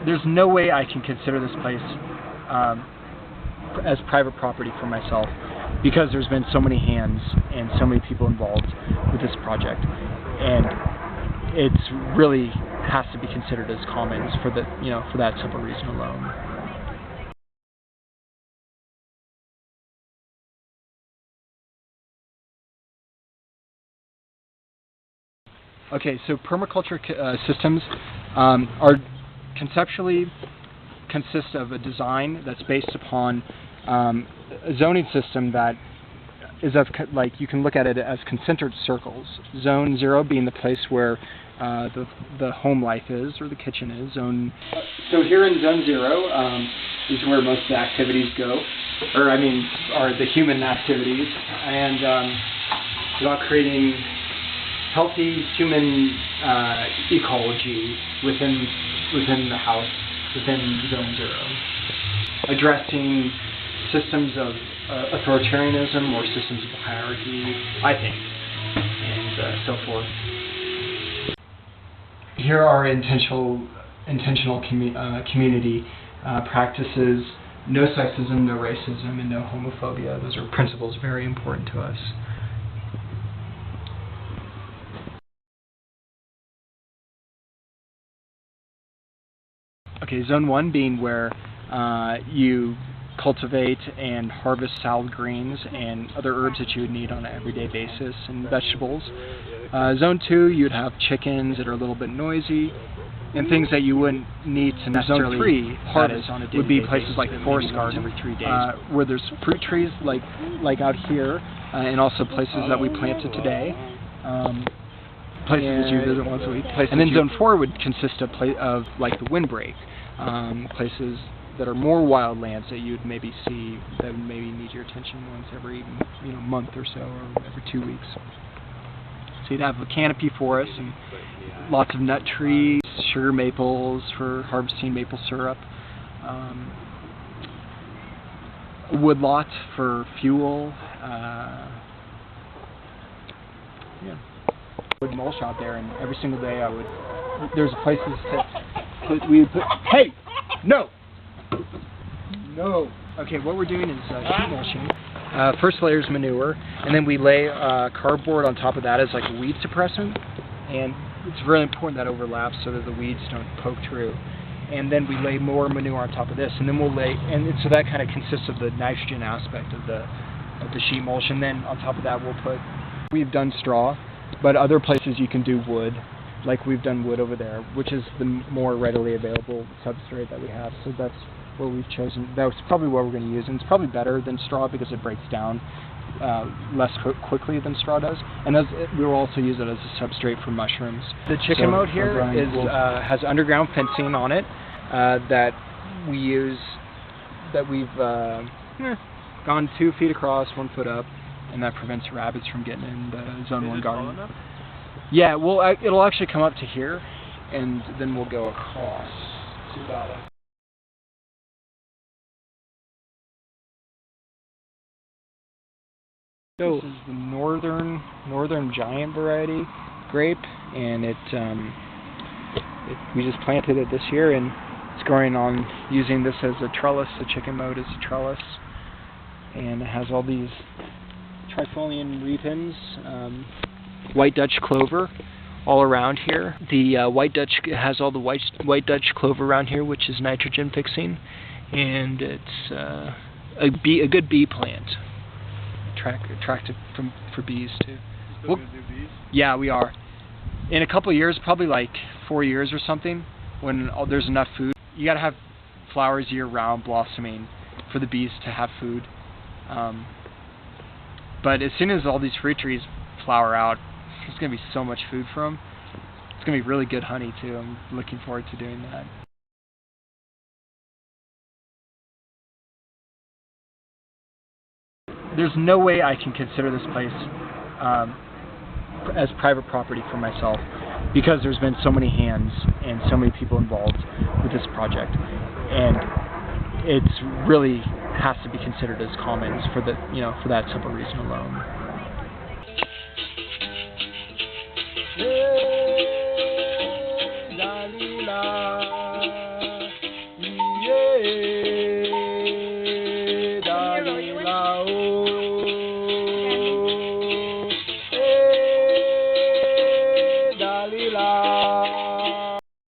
there's no way I can consider this place as private property for myself, because there's been so many hands and so many people involved with this project, and it's really has to be considered as commons for the for that simple reason alone. Okay, so permaculture systems are conceptually consist of a design that's based upon a zoning system that is of, like, you can look at it as concentric circles. Zone 0 being the place where the home life is, or the kitchen is. So here in Zone 0 is where most of the activities go, or are the human activities, and it's about creating healthy human ecology within the house, within Zone 0, addressing systems of authoritarianism or systems of hierarchy, I think, and so forth. Here are intentional community practices: no sexism, no racism, and no homophobia. Those are principles very important to us. Okay, Zone 1 being where you cultivate and harvest salad greens and other herbs that you would need on an everyday basis, and vegetables. Zone 2, you'd have chickens that are a little bit noisy, and things that you wouldn't need to necessarily harvest on a day-to-day would be places like the forest garden, every 3 days, where there's fruit trees like out here, and also places that we planted today. Places that you visit once a week. And then Zone 4 would consist of like the windbreak, places that are more wild lands that you'd maybe see that would maybe need your attention once every month or so, or every 2 weeks. So you'd have a canopy forest and lots of nut trees, sugar maples for harvesting maple syrup, a woodlot for fuel, would mulch out there, and every single day there's places we would put, hey, no! Okay, what we're doing is sheet mulching. First layer is manure, and then we lay cardboard on top of that as like a weed suppressant, and it's really important that overlaps so that the weeds don't poke through. And then we lay more manure on top of this, and then we'll lay, so that kind of consists of the nitrogen aspect of the sheet mulch, and then on top of that we've done straw, but other places you can do wood, like we've done wood over there, which is the more readily available substrate that we have. So that's what we've chosen. That's probably what we're going to use, and it's probably better than straw because it breaks down less quickly than straw does. And we will also use it as a substrate for mushrooms. The chicken moat here has underground fencing on it that we use, that we've gone 2 feet across, 1 foot up, and that prevents rabbits from getting in the Zone 1 garden. Yeah, well, it'll actually come up to here, and then we'll go across to that. So this is the northern giant variety grape, and we just planted it this year, and it's growing on using this as a trellis. The chicken moat is a trellis, and it has all these trifolium repens, white Dutch clover all around here. The white Dutch has all the white Dutch clover around here, which is nitrogen fixing, and it's a good bee plant. Attractive for bees too. Still gonna do bees? Yeah, we are. In a couple of years, probably like 4 years or something, when there's enough food. You gotta have flowers year-round blossoming for the bees to have food. But as soon as all these fruit trees flower out, there's going to be so much food for them. It's going to be really good honey too. I'm looking forward to doing that. There's no way I can consider this place as private property for myself, because there's been so many hands and so many people involved with this project, and it's really has to be considered as commons for that simple reason alone. Hey, Dalila. Ciao.